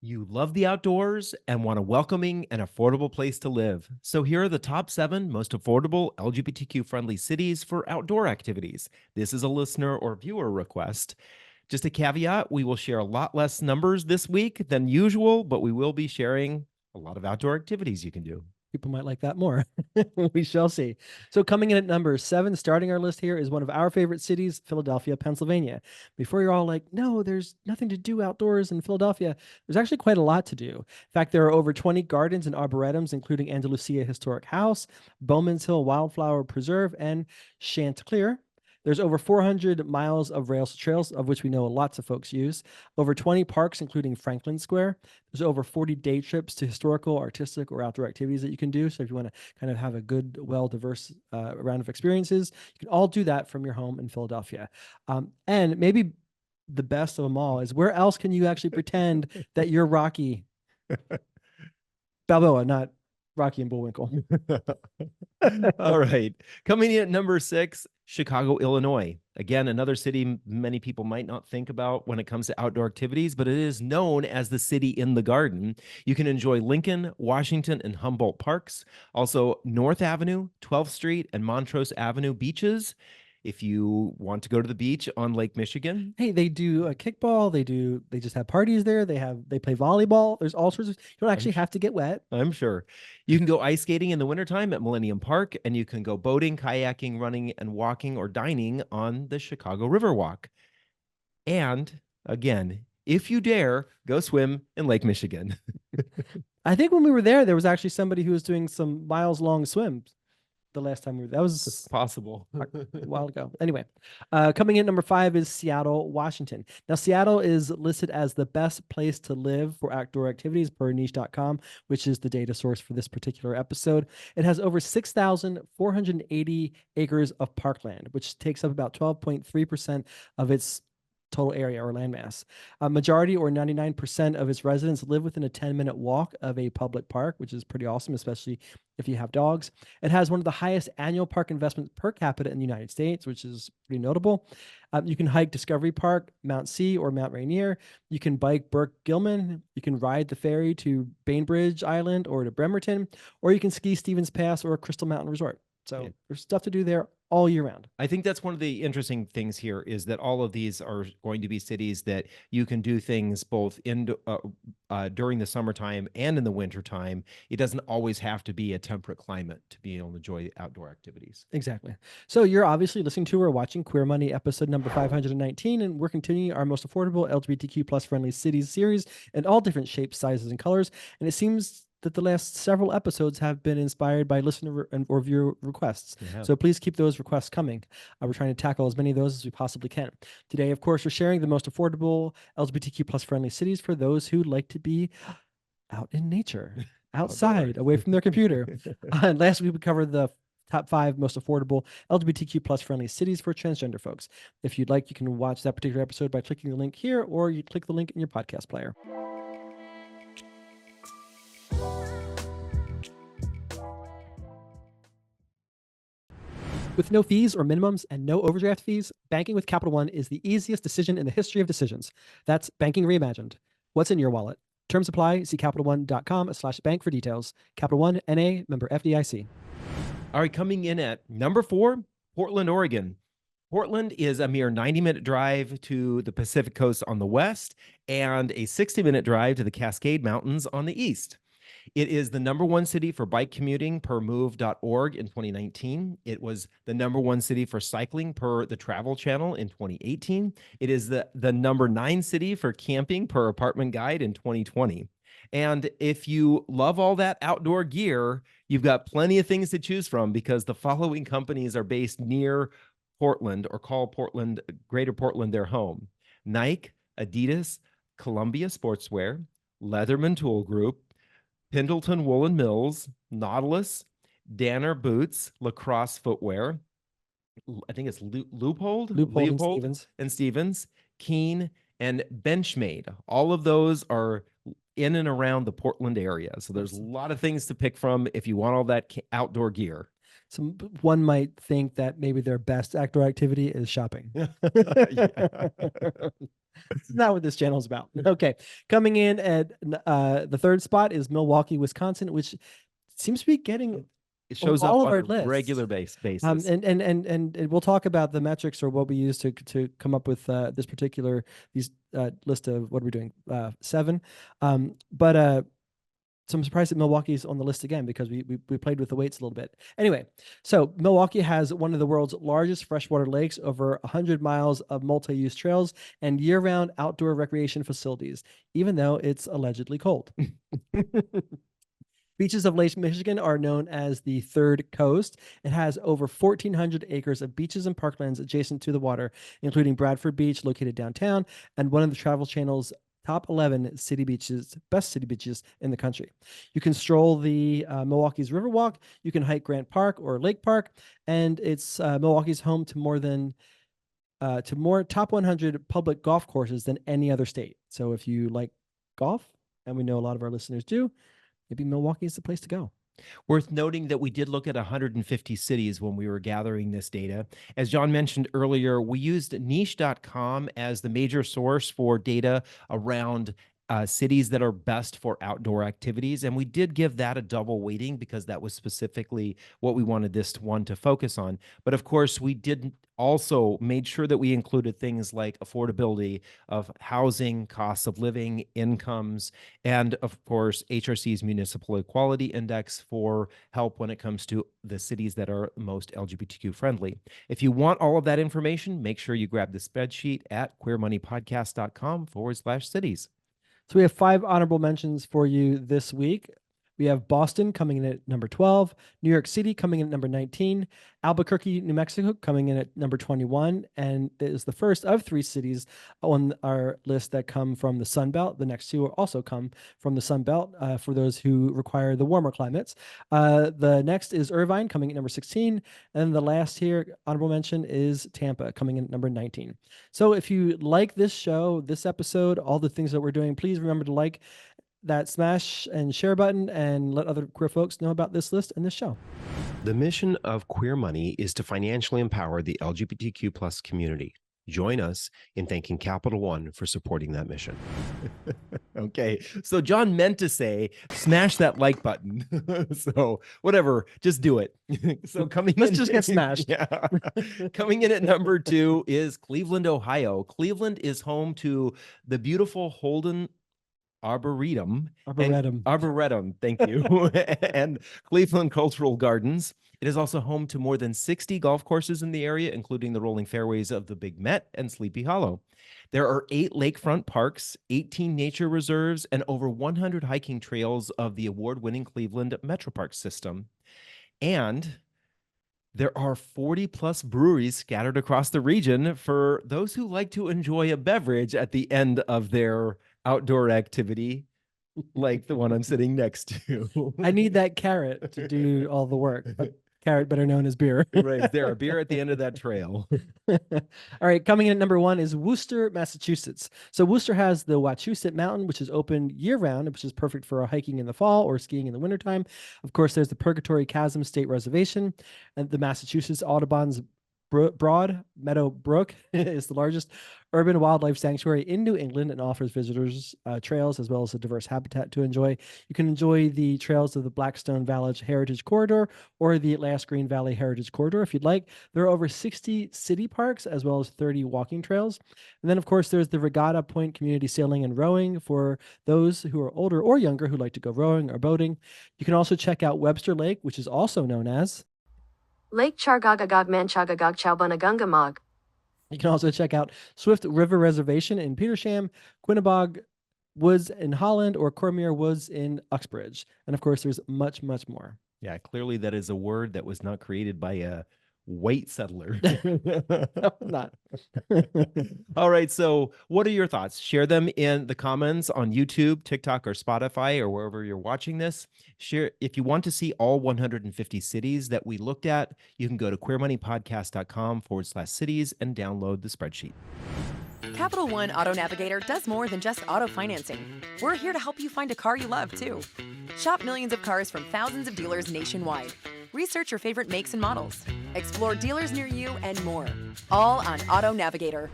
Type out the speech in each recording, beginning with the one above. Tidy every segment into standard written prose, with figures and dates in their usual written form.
You love the outdoors and want a welcoming and affordable place to live. So here are the top 7 most affordable LGBTQ friendly cities for outdoor activities. This is a listener or viewer request. Just a caveat, we will share a lot less numbers this week than usual, but we will be sharing a lot of outdoor activities you can do. People might like that more. We shall see. So coming in at number 7, starting our list here, is one of our favorite cities, Philadelphia, Pennsylvania. Before you're all like, no, there's nothing to do outdoors in Philadelphia, there's actually quite a lot to do. In fact, there are over 20 gardens and arboretums, including Andalusia Historic House, Bowman's Hill Wildflower Preserve, and Chanticleer. There's over 400 miles of rails trails, of which we know lots of folks use, over 20 parks, including Franklin Square. There's over 40 day trips to historical, artistic, or outdoor activities that you can do. So if you want to kind of have a good, diverse round of experiences, you can all do that from your home in Philadelphia. And maybe the best of them all is, where else can you actually pretend that you're Rocky Balboa, not Rocky and Bullwinkle? All right. Coming in at number 6, Chicago, Illinois. Again, another city many people might not think about when it comes to outdoor activities, but it is known as the city in the garden. You can enjoy Lincoln, Washington, and Humboldt parks. Also, North Avenue, 12th Street, and Montrose Avenue beaches. If you want to go to the beach on Lake Michigan. Hey, they do a kickball. They just have parties there. They play volleyball. There's all sorts of, you don't actually have to get wet. I'm sure. You can go ice skating in the wintertime at Millennium Park, and you can go boating, kayaking, running, and walking or dining on the Chicago Riverwalk. And again, if you dare, go swim in Lake Michigan. I think when we were there was actually somebody who was doing some miles-long swims the last time we were there. That was possible. a while ago. Anyway, coming in number 5 is Seattle, Washington. Now, Seattle is listed as the best place to live for outdoor activities per niche.com, which is the data source for this particular episode. It has over 6,480 acres of parkland, which takes up about 12.3% of its total area or landmass. A majority, or 99% of its residents, live within a 10-minute walk of a public park, which is pretty awesome, especially if you have dogs. It has one of the highest annual park investments per capita in the United States, which is pretty notable. You can hike Discovery Park, Mount C, or Mount Rainier. You can bike Burke Gilman. You can ride the ferry to Bainbridge Island or to Bremerton, or you can ski Stevens Pass or Crystal Mountain Resort. So there's stuff to do there all year round. I think that's one of the interesting things here, is that all of these are going to be cities that you can do things both in during the summertime and in the wintertime. It doesn't always have to be a temperate climate to be able to enjoy outdoor activities. Exactly. So you're obviously listening to or watching Queer Money episode number 519, and we're continuing our most affordable LGBTQ plus friendly cities series in all different shapes, sizes, and colors. And it seems that the last several episodes have been inspired by listener or viewer requests. So please keep those requests coming. We're trying to tackle as many of those as we possibly can. Today, of course, we're sharing the most affordable LGBTQ plus friendly cities for those who like to be out in nature, outside, away from their computer. And last week, we covered the top 5 most affordable LGBTQ plus friendly cities for transgender folks. If you'd like, you can watch that particular episode by clicking the link here, or you click the link in your podcast player. With no fees or minimums and no overdraft fees, banking with Capital One is the easiest decision in the history of decisions. That's banking reimagined. What's in your wallet? Terms apply. See CapitalOne.com/bank for details. Capital One, N.A., member FDIC. All right, coming in at number 4, Portland, Oregon. Portland is a mere 90-minute drive to the Pacific Coast on the west and a 60-minute drive to the Cascade Mountains on the east. It is the number 1 city for bike commuting per move.org in 2019. It was the number 1 city for cycling per the Travel Channel in 2018. It is the number 9 city for camping per Apartment Guide in 2020. And if you love all that outdoor gear, you've got plenty of things to choose from, because the following companies are based near Portland or call Portland, Greater Portland, their home: Nike, Adidas, Columbia Sportswear, Leatherman Tool Group, Pendleton Woolen Mills, Nautilus, Danner Boots, Lacrosse Footwear, I think it's Leupold and Stevens, Keen, and Benchmade. All of those are in and around the Portland area. So there's a lot of things to pick from if you want all that outdoor gear. One might think that maybe their best outdoor activity is shopping. It's not what this channel is about. Okay. Coming in at the third spot is Milwaukee, Wisconsin, which seems to be getting It shows up all of on our a lists. regular basis. And we'll talk about the metrics or what we use to come up with this particular list of what we're doing 7. So I'm surprised that Milwaukee's on the list again because we played with the weights a little bit. Anyway, so Milwaukee has one of the world's largest freshwater lakes, over 100 miles of multi-use trails, and year-round outdoor recreation facilities, even though it's allegedly cold. Beaches of Lake Michigan are known as the Third Coast. It has over 1,400 acres of beaches and parklands adjacent to the water, including Bradford Beach, located downtown, and one of the Travel Channel's top 11 best city beaches in the country. You can stroll the Milwaukee's Riverwalk. You can hike Grant Park or Lake Park, and it's Milwaukee's home to more top 100 public golf courses than any other state. So if you like golf, and we know a lot of our listeners do, maybe Milwaukee is the place to go. Worth noting that we did look at 150 cities when we were gathering this data. As John mentioned earlier, we used niche.com as the major source for data around cities that are best for outdoor activities. And we did give that a double weighting because that was specifically what we wanted this one to focus on. But of course, we did also made sure that we included things like affordability of housing, costs of living, incomes, and of course, HRC's Municipal Equality Index for help when it comes to the cities that are most LGBTQ friendly. If you want all of that information, make sure you grab the spreadsheet at queermoneypodcast.com/cities. So we have 5 honorable mentions for you this week. We have Boston coming in at number 12, New York City coming in at number 19, Albuquerque, New Mexico coming in at number 21, and it is the first of 3 cities on our list that come from the Sun Belt. The next 2 will also come from the Sun Belt for those who require the warmer climates. The next is Irvine coming at number 16, and the last here, honorable mention, is Tampa coming in at number 19. So if you like this show, this episode, all the things that we're doing, please remember to like that smash and share button and let other queer folks know about this list and this show. The mission of Queer Money is to financially empower the LGBTQ plus community. Join us in thanking Capital One for supporting that mission. Okay, so John meant to say, smash that like button. So whatever, just do it. So Let's just get smashed. Yeah. Coming in at number 2 is Cleveland, Ohio. Cleveland is home to the beautiful Holden Arboretum, thank you, and Cleveland Cultural Gardens. It is also home to more than 60 golf courses in the area, including the rolling fairways of the Big Met and Sleepy Hollow. There are 8 lakefront parks, 18 nature reserves, and over 100 hiking trails of the award-winning Cleveland Metropark system. And there are 40 plus breweries scattered across the region for those who like to enjoy a beverage at the end of their outdoor activity, like the one I'm sitting next to. I need that carrot to do all the work. Carrot, better known as beer. Right, there, a beer at the end of that trail. All right, coming in at number 1 is Worcester, Massachusetts. So Worcester has the Wachusett Mountain, which is open year-round, which is perfect for hiking in the fall or skiing in the wintertime. Of course, there's the Purgatory Chasm State Reservation, and the Massachusetts Audubon's Broad Meadow Brook is the largest urban wildlife sanctuary in New England and offers visitors trails as well as a diverse habitat to enjoy. You can enjoy the trails of the Blackstone Valley Heritage Corridor or the Atlas Green Valley Heritage Corridor if you'd like. There are over 60 city parks as well as 30 walking trails. And then, of course, there's the Regatta Point Community Sailing and Rowing for those who are older or younger who like to go rowing or boating. You can also check out Webster Lake, which is also known as Lake Chargagagog Manchagagog Chowbunagungamog. You can also check out Swift River Reservation in Petersham, Quinnebog Woods in Holland, or Cormier Woods in Uxbridge. And of course, there's much, much more. Yeah, clearly that is a word that was not created by a white settler. No, not. All right, so what are your thoughts? Share them in the comments on YouTube, TikTok, or Spotify, or wherever you're watching this. Share if you want to see all 150 cities that we looked at. You can go to queermoneypodcast.com/cities and download the spreadsheet. Capital One Auto Navigator does more than just auto financing. We're here to help you find a car you love, too. Shop millions of cars from thousands of dealers nationwide. Research your favorite makes and models. Explore dealers near you and more. All on Auto Navigator.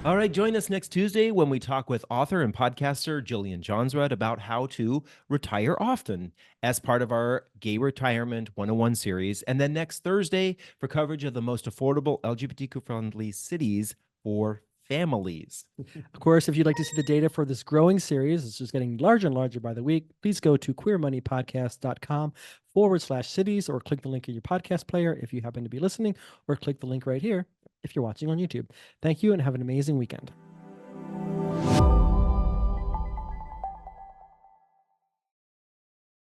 All right, join us next Tuesday when we talk with author and podcaster Jillian Johnsrud about how to retire often as part of our Gay Retirement 101 series. And then next Thursday for coverage of the most affordable LGBTQ-friendly cities for families. Of course, if you'd like to see the data for this growing series, it's just getting larger and larger by the week, please go to queermoneypodcast.com/cities or click the link in your podcast player if you happen to be listening, or click the link right here if you're watching on YouTube. Thank you and have an amazing weekend.